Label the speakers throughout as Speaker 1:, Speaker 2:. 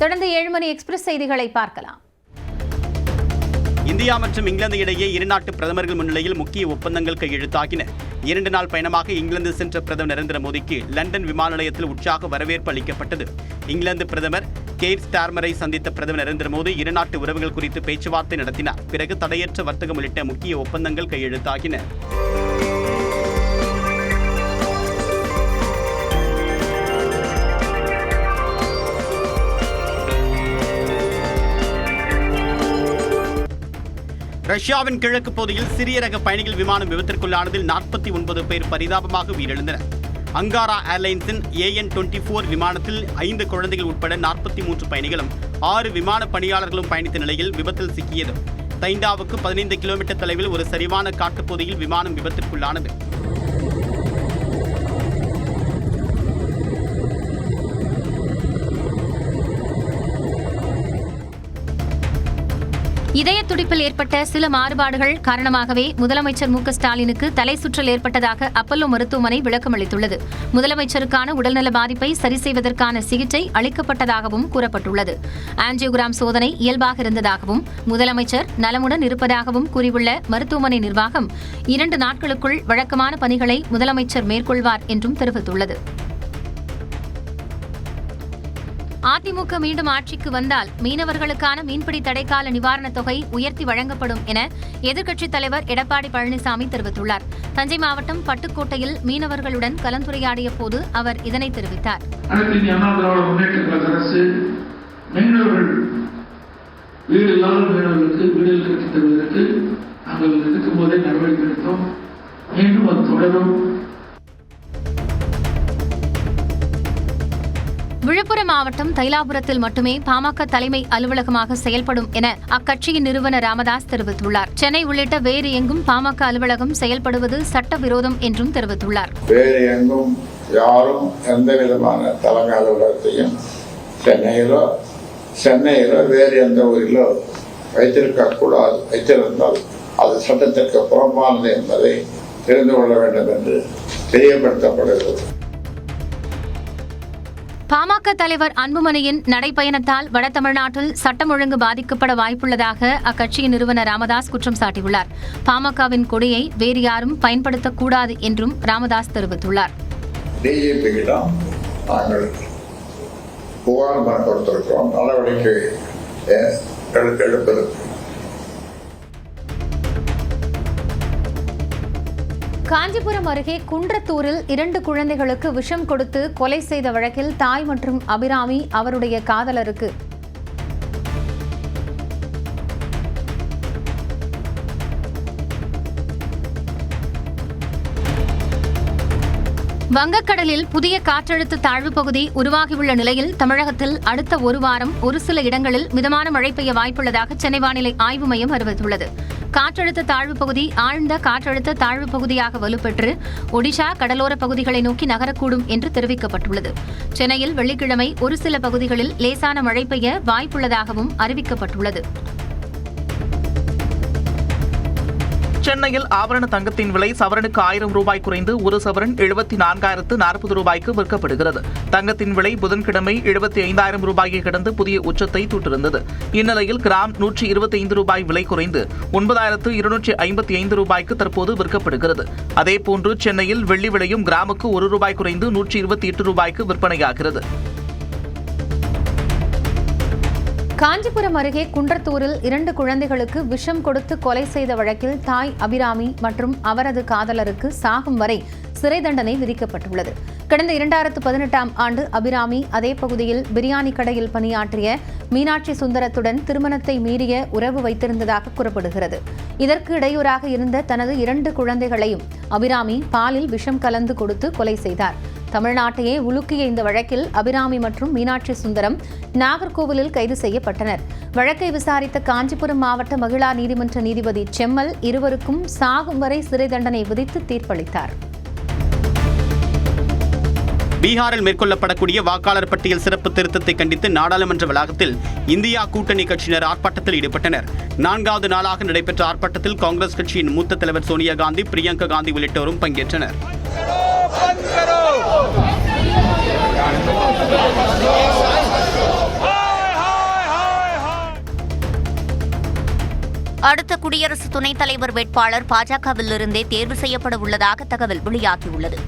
Speaker 1: தொடர்ந்து 7 மணி எக்ஸ்பிரஸ் செய்திகளை பார்க்கலாம்.
Speaker 2: இந்தியா மற்றும் இங்கிலாந்து இடையே இருநாட்டு பிரதமர்கள் முன்னிலையில் முக்கிய ஒப்பந்தங்கள் கையெழுத்தாகின. 2 நாள் பயணமாக இங்கிலாந்து சென்ற பிரதமர் நரேந்திர மோடிக்கு லண்டன் விமான நிலையத்தில் உற்சாக வரவேற்பு அளிக்கப்பட்டது. இங்கிலாந்து பிரதமர் கெய்ர் ஸ்டார்மரை சந்தித்த பிரதமர் நரேந்திர மோடி இருநாட்டு உறவுகள் குறித்து பேச்சுவார்த்தை நடத்தினார். பிறகு தடையற்ற வர்த்தகம் உள்ளிட்ட முக்கிய ஒப்பந்தங்கள் கையெழுத்தாகின. ரஷ்யாவின் கிழக்கு பகுதியில் சிறிய ரக பயணிகள் விமானம் விபத்திற்குள்ளானதில் 49 பேர் பரிதாபமாக உயிரிழந்தனர். அங்காரா ஏர்லைன்ஸின் AN24 விமானத்தில் 5 குழந்தைகள் உட்பட 43 பயணிகளும் 6 விமான பணியாளர்களும் பயணித்த நிலையில் விபத்தில் சிக்கியது. தைண்டாவுக்கு 15 கிலோமீட்டர் தொலைவில் ஒரு சரிவான காட்டுப்பகுதியில் விமானம் விபத்திற்குள்ளானது.
Speaker 1: இதய துடிப்பில் ஏற்பட்ட சில மாறுபாடுகள் காரணமாகவே முதலமைச்சர் மு.க. ஸ்டாலினுக்கு தலை சுற்றல் ஏற்பட்டதாக அப்பல்லோ மருத்துவமனை விளக்கம் அளித்துள்ளது. முதலமைச்சருக்கான உடல்நல பாதிப்பை சரி செய்வதற்கான சிகிச்சை அளிக்கப்பட்டதாகவும் கூறப்பட்டுள்ளது. ஆஞ்சியோகிராம் சோதனை இயல்பாக இருந்ததாகவும் முதலமைச்சர் நலமுடன் இருப்பதாகவும் கூறியுள்ள மருத்துவமனை நிர்வாகம் 2 நாட்களுக்குள் வழக்கமான பணிகளை முதலமைச்சர் மேற்கொள்வார் என்றும் தெரிவித்துள்ளது. அதிமுக மீண்டும் ஆட்சிக்கு வந்தால் மீனவர்களுக்கான மீன்பிடி தடைக்கால நிவாரணத் தொகை உயர்த்தி வழங்கப்படும் என எதிர்க்கட்சித் தலைவர் எடப்பாடி பழனிசாமி தெரிவித்துள்ளார். தஞ்சை மாவட்டம் பட்டுக்கோட்டையில் மீனவர்களுடன் கலந்துரையாடிய போது அவர் இதனை தெரிவித்தார். விழுப்புரம் மாவட்டம் தைலாபுரத்தில் மட்டுமே பாமக தலைமை அலுவலகமாக செயல்படும் என அக்கட்சியின் நிறுவனர் ராமதாஸ் தெரிவித்துள்ளார். சென்னை உள்ளிட்ட வேறு எங்கும் பாமக அலுவலகம் செயல்படுவது சட்டவிரோதம் என்றும் தெரிவித்துள்ளார்.
Speaker 3: வேறு எங்கும் யாரும் எந்த விதமான தலைமை அலுவலகத்தையும் சென்னையிலோ வேறு எந்த ஊரிலோ வைத்திருக்க கூடாது. வைத்திருந்தால் அது சட்டத்திற்கு புறம்பானது என்பதை தெரிந்து கொள்ள வேண்டும் என்று தெரியப்படுத்தப்படுகிறது.
Speaker 1: பாமக தலைவர் அன்புமணியின் நடைப்பயணத்தால் வட தமிழ்நாட்டில் சட்டம் ஒழுங்கு பாதிக்கப்பட வாய்ப்புள்ளதாக அக்கட்சியின் நிறுவனர் ராமதாஸ் குற்றம் சாட்டியுள்ளார். பாமகவின் கொடியை வேறு யாரும் பயன்படுத்தக்கூடாது என்றும் ராமதாஸ் தெரிவித்துள்ளார்.
Speaker 3: டிஜிபியிடம் நாங்கள் புகார் மனு கொடுத்திருக்கிறோம். நடவடிக்கை எடுப்பதற்கு
Speaker 1: காஞ்சிபுரம் அருகே குன்றத்தூரில் 2 குழந்தைகளுக்கு விஷம் கொடுத்து கொலை செய்த வழக்கில் தாய் மற்றும் அபிராமி அவருடைய காதலருக்கு வங்கக்கடலில் புதிய காற்றழுத்த தாழ்வு பகுதி உருவாகியுள்ள நிலையில் தமிழகத்தில் அடுத்த 1 வாரம் ஒரு சில இடங்களில் மிதமான மழை பெய்ய வாய்ப்புள்ளதாக சென்னை வானிலை ஆய்வு மையம் அறிவித்துள்ளது. காற்றழுத்த தாழ்வு பகுதி ஆழ்ந்த காற்றழுத்த தாழ்வு பகுதியாக வலுப்பெற்று ஒடிஷா கடலோர பகுதிகளை நோக்கி நகரக்கூடும் என்று தெரிவிக்கப்பட்டுள்ளது. சென்னையில் வெள்ளிக்கிழமை ஒரு சில பகுதிகளில் லேசான மழை பெய்ய வாய்ப்புள்ளதாகவும் அறிவிக்கப்பட்டுள்ளது.
Speaker 4: சென்னையில் ஆபரண தங்கத்தின் விலை சவரனுக்கு 1000 ரூபாய் குறைந்து ஒரு சவரன் 74,040 ரூபாய்க்கு விற்கப்படுகிறது. தங்கத்தின் விலை புதன்கிழமை 75,000 ரூபாயை கடந்து புதிய உச்சத்தை தொட்டிருந்தது. இந்நிலையில் கிராம் 125 ரூபாய் விலை குறைந்து 9,255 ரூபாய்க்கு தற்போது விற்கப்படுகிறது. அதேபோன்று சென்னையில் வெள்ளி விலையும் கிராமுக்கு 1 ரூபாய் குறைந்து 128 ரூபாய்க்கு விற்பனையாகிறது.
Speaker 1: காஞ்சிபுரம் அருகே குன்றத்தூரில் 2 குழந்தைகளுக்கு விஷம் கொடுத்து கொலை செய்த வழக்கில் தாய் அபிராமி மற்றும் அவரது காதலருக்கு சாகும் வரை சிறை தண்டனை விதிக்கப்பட்டுள்ளது. கடந்த 2018ஆம் ஆண்டு அபிராமி அதே பகுதியில் பிரியாணி கடையில் பணியாற்றிய மீனாட்சி சுந்தரத்துடன் திருமணத்தை மீறிய உறவு வைத்திருந்ததாக கூறப்படுகிறது. இதற்கு இடையூறாக இருந்த தனது 2 குழந்தைகளையும் அபிராமி பாலில் விஷம் கலந்து கொடுத்து கொலை செய்தார். தமிழ்நாட்டையே உலுக்கிய இந்த வழக்கில் அபிராமி மற்றும் மீனாட்சி சுந்தரம் நாகர்கோவிலில் கைது செய்யப்பட்டனர். வழக்கை விசாரித்த காஞ்சிபுரம் மாவட்ட மகிழா நீதிமன்ற நீதிபதி செம்மல் இருவருக்கும் சாகும் வரை சிறை தண்டனை விதித்து தீர்ப்பளித்தார்.
Speaker 2: பீகாரில் மேற்கொள்ளப்படக்கூடிய வாக்காளர் பட்டியல் சிறப்பு திருத்தத்தை கண்டித்து நாடாளுமன்ற வளாகத்தில் இந்தியா கூட்டணி கட்சியினர் ஆர்ப்பாட்டத்தில் ஈடுபட்டனர். 4வது நாளாக நடைபெற்ற ஆர்ப்பாட்டத்தில் காங்கிரஸ் கட்சியின் மூத்த தலைவர் சோனியா காந்தி, பிரியங்கா காந்தி உள்ளிட்டோரும் பங்கேற்றனர்.
Speaker 5: அடுத்த குடியரசு துணைத் தலைவர் வேட்பாளர் பாஜகவிலிருந்தே தேர்வு செய்யப்பட உள்ளதாக தகவல் வெளியாகியுள்ளது.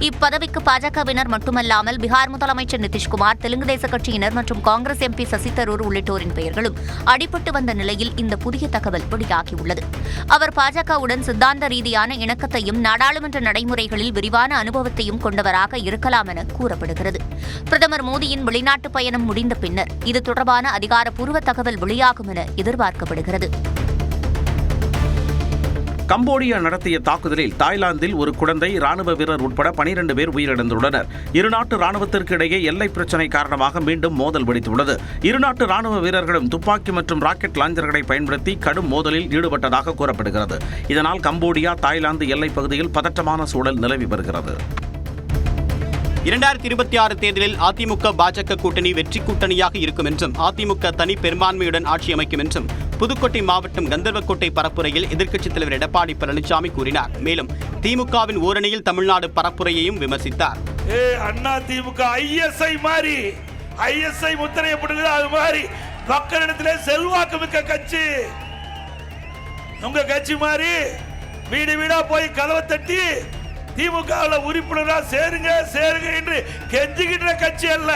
Speaker 5: இப்பதவிக்கு பாஜகவினர் மட்டுமல்லாமல் பீகார் முதலமைச்சர் நிதிஷ்குமார், தெலுங்கு தேச கட்சியினர் மற்றும் காங்கிரஸ் எம்பி சசி தரூர் உள்ளிட்டோரின் பெயர்களும் அடிபட்டு வந்த நிலையில் இந்த புதிய தகவல் வெளியாகியுள்ளது. அவர் பாஜகவுடன் சித்தாந்த ரீதியான இணக்கத்தையும் நாடாளுமன்ற நடைமுறைகளில் விரிவான அனுபவத்தையும் கொண்டவராக இருக்கலாம் என கூறப்படுகிறது. பிரதமர் மோடியின் வெளிநாட்டு பயணம் முடிந்த பின்னர் இது தொடர்பான அதிகாரப்பூர்வ தகவல் வெளியாகும் என எதிர்பார்க்கப்படுகிறது.
Speaker 6: கம்போடியா நடத்திய தாக்குதலில் தாய்லாந்தில் ஒரு குழந்தை, ராணுவ வீரர் உட்பட 12 பேர் உயிரிழந்துள்ளனர். இருநாட்டு ராணுவத்திற்கு இடையே எல்லை பிரச்சினை காரணமாக மீண்டும் மோதல் வெடித்துள்ளது. இருநாட்டு ராணுவ வீரர்களும் துப்பாக்கி மற்றும் ராக்கெட் லாஞ்சர்களை பயன்படுத்தி கடும் மோதலில் ஈடுபட்டதாக கூறப்படுகிறது. இதனால் கம்போடியா தாய்லாந்து எல்லைப் பகுதியில் பதற்றமான சூழல் நிலவி வருகிறது.
Speaker 2: 2026 தேர்தலில் அதிமுக பாஜக கூட்டணி வெற்றி கூட்டணியாக இருக்கும் என்றும் அதிமுக தனி பெரும்பான்மையுடன் ஆட்சி அமைக்கும் என்றும் புதுக்கோட்டை மாவட்டம் கந்தர்வக்கோட்டை பரப்புரையில் எதிர்க்கட்சித் தலைவர் எடப்பாடி பழனிசாமி கூறினார். மேலும் திமுகவின் ஓரணியில் தமிழ்நாடு பரப்புரையையும் விமர்சித்தார்.
Speaker 7: அண்ணா திமுக ஐஎஸ்ஐ மாதிரி ஐஎஸ்ஐ முத்திரையப்படுகிறது. அது மாதிரி மக்களிடத்திலே செல்வாக்கு மிக்க கட்சி. உங்க கட்சி மாதிரி வீடு வீடா போய் கதவை தட்டி திமுக உறுப்பினரா சேருங்க சேருங்க என்று கெஞ்சுகின்ற கட்சி அல்ல.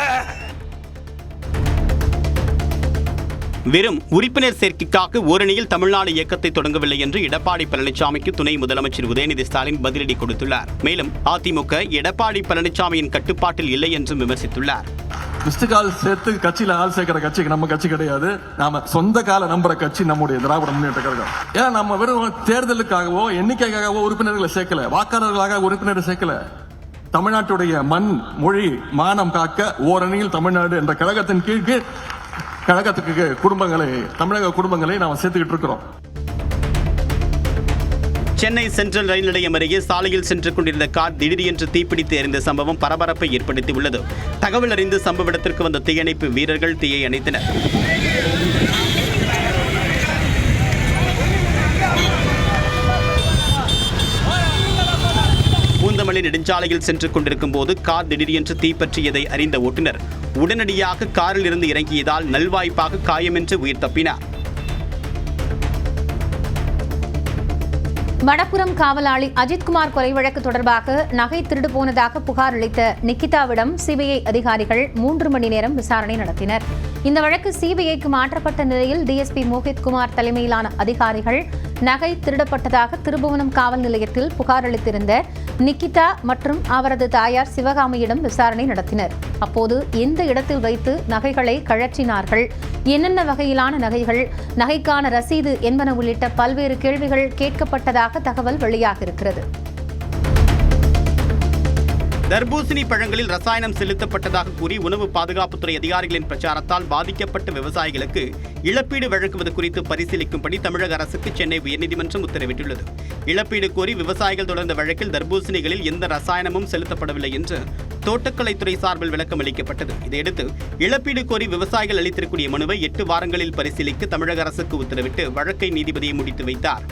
Speaker 2: வெறும் உறுப்பினர் சேர்க்கைக்காக ஓரணியில் தமிழ்நாடு இயக்கத்தை தொடங்கவில்லை என்று எடப்பாடி பழனிசாமிக்கு துணை முதலமைச்சர் உதயநிதி ஸ்டாலின் பதிலடி கொடுத்துள்ளார். மேலும் அதிமுக எடப்பாடி பழனிசாமியின் கட்டுப்பாட்டில் இல்லை என்றும் விமர்சித்துள்ளார்.
Speaker 8: மிஸ்டர் சேர்த்து கட்சியில ஆள் சேர்க்கிற கட்சிக்கு நம்ம கட்சி கிடையாது. நாம சொந்த கால நம்புற கட்சி நம்முடைய திராவிட முன்னேற்ற கழகம். ஏன்னா நம்ம வெறும் தேர்தலுக்காகவோ எண்ணிக்கைக்காகவோ உறுப்பினர்களை சேர்க்கல, வாக்காளர்களாக உறுப்பினரை சேர்க்கல. தமிழ்நாட்டுடைய மண், மொழி, மானம் காக்க ஓரணியில் தமிழ்நாடு என்ற கழகத்தின் கீழ் கழகத்துக்கு தமிழக குடும்பங்களை நாம் சேர்த்துக்கிட்டு இருக்கிறோம்.
Speaker 2: சென்னை சென்ட்ரல் ரயில் நிலையம் அருகே சாலையில் சென்று கொண்டிருந்த கார் திடீரென்று தீப்பிடித்து எரிந்த சம்பவம் பரபரப்பை ஏற்படுத்தியுள்ளது. தகவல் அறிந்து சம்பவ இடத்திற்கு வந்த தீயணைப்பு வீரர்கள் தீயை அணைத்தனர். பூந்தமல்லி நெடுஞ்சாலையில் சென்று கொண்டிருக்கும் போது கார் திடீரென்று தீப்பற்றியதை அறிந்த ஓட்டுநர் உடனடியாக காரில் இருந்து இறங்கியதால் நல்வாய்ப்பாக காயமின்றி உயிர் தப்பினார்.
Speaker 1: மணப்புரம் காவலாளி அஜித்குமார் கொலை வழக்கு தொடர்பாக நகை திருடு போனதாக புகார் அளித்த நிக்கிதாவிடம் சிபிஐ அதிகாரிகள் 3 மணி நேரம் விசாரணை நடத்தினர். இந்த வழக்கு சிபிஐக்கு மாற்றப்பட்ட நிலையில் டிஎஸ்பி மோஹித்குமார் தலைமையிலான அதிகாரிகள் நகை திருடப்பட்டதாக திருபுவனம் காவல் நிலையத்தில் புகார் அளித்திருந்த நிக்கிதா மற்றும் அவரது தாயார் சிவகாமியிடம் விசாரணை நடத்தினர். அப்போது எந்த இடத்தில் வைத்து நகைகளை கழற்றினார்கள், என்னென்ன வகையிலான நகைகள், நகைக்கான ரசீது என்பன உள்ளிட்ட பல்வேறு கேள்விகள் கேட்கப்பட்டதாக தகவல் வெளியாகியிருக்கிறது.
Speaker 2: தர்பூசணி பழங்களில் ரசாயனம் செலுத்தப்பட்டதாக கூறி உணவு பாதுகாப்புத்துறை அதிகாரிகளின் பிரச்சாரத்தால் பாதிக்கப்பட்ட விவசாயிகளுக்கு இழப்பீடு வழங்குவது குறித்து பரிசீலிக்கும்படி தமிழக அரசுக்கு சென்னை உயர்நீதிமன்றம் உத்தரவிட்டுள்ளது. இழப்பீடு கோரி விவசாயிகள் தொடர்ந்த வழக்கில் தர்பூசணிகளில் எந்த ரசாயனமும் செலுத்தப்படவில்லை என்று தோட்டக்கலைத்துறை சார்பில் விளக்கம் அளிக்கப்பட்டது. இதையடுத்து இழப்பீடு கோரி விவசாயிகள் அளித்திருக்கூடிய மனுவை 8 வாரங்களில் பரிசீலிக்க தமிழக அரசுக்கு உத்தரவிட்டு வழக்கை நீதிபதியை முடித்து வைத்தார்.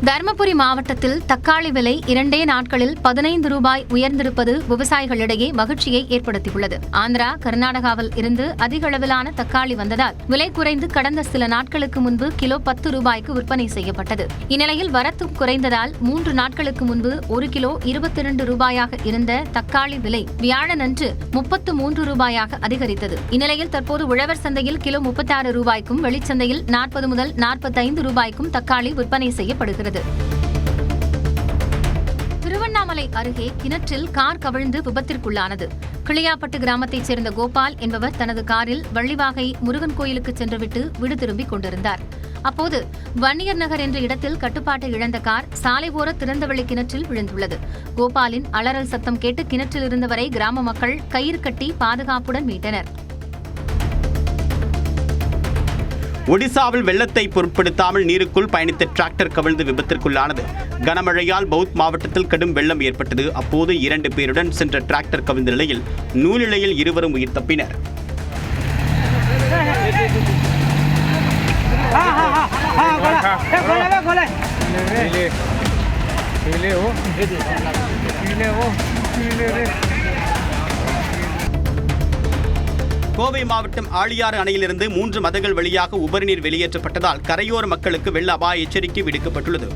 Speaker 1: தருமபுரி மாவட்டத்தில் தக்காளி விலை 2 நாட்களில் 15 ரூபாய் உயர்ந்திருப்பது விவசாயிகளிடையே மகிழ்ச்சியை ஏற்படுத்தியுள்ளது. ஆந்திரா, கர்நாடகாவில் இருந்து அதிக அளவிலான தக்காளி வந்ததால் விலை குறைந்து கடந்த சில நாட்களுக்கு முன்பு கிலோ 10 ரூபாய்க்கு விற்பனை செய்யப்பட்டது. இந்நிலையில் வரத்து குறைந்ததால் 3 நாட்களுக்கு முன்பு 1 கிலோ 22 ரூபாயாக இருந்த தக்காளி விலை வியாழனன்று 33 ரூபாயாக அதிகரித்தது. இந்நிலையில் தற்போது உழவர் சந்தையில் கிலோ 36 ரூபாய்க்கும், வெளிச்சந்தையில் 40 முதல் 45 ரூபாய்க்கும் தக்காளி விற்பனை செய்யப்படுகிறது. திருவண்ணாமலை அருகே கிணற்றில் கார் கவிழ்ந்து விபத்திற்குள்ளானது. கிளியாப்பட்டு கிராமத்தைச் சேர்ந்த கோபால் என்பவர் தனது காரில் வள்ளிவாகை முருகன் கோயிலுக்கு சென்றுவிட்டு வீடு திரும்பிக் கொண்டிருந்தார். அப்போது வன்னியர் நகர் என்ற இடத்தில் கட்டுப்பாட்டை இழந்த கார் சாலை ஓர திறந்தவெளி கிணற்றில் விழுந்துள்ளது. கோபாலின் அலறல் சத்தம் கேட்டு கிணற்றில் இருந்தவரை கிராம மக்கள் கயிறு கட்டி பாதுகாப்புடன் மீட்டனர்.
Speaker 2: ஒடிசாவில் வெள்ளத்தை பொருட்படுத்தாமல் நீருக்குள் பயணித்த டிராக்டர் கவிழ்ந்து விபத்திற்குள்ளானது. கனமழையால் பௌத் மாவட்டத்தில் கடும் வெள்ளம் ஏற்பட்டது. அப்போது 2 பேருடன் சென்ற டிராக்டர் கவிழ்ந்த நிலையில் நூலிழையில் இருவரும் உயிர் தப்பினர். கோவை மாவட்டம் ஆழியாறு அணையிலிருந்து 3 மதகுகள் வழியாக உபரிநீர் வெளியேற்றப்பட்டதால் கரையோர மக்களுக்கு வெள்ள அபாய எச்சரிக்கை விடுக்கப்பட்டுள்ளது.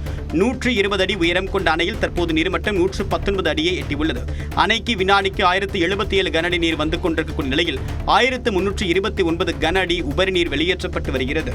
Speaker 2: 120 அடி உயரம் கொண்ட அணையில் தற்போது நீர்மட்டம் 119 அடியை எட்டியுள்ளது. அணைக்கு வினாடிக்கு 1077 கன அடி நீர் வந்து கொண்டிருக்கக்கூடிய நிலையில் 1329 கன அடி உபரிநீர் வெளியேற்றப்பட்டு வருகிறது.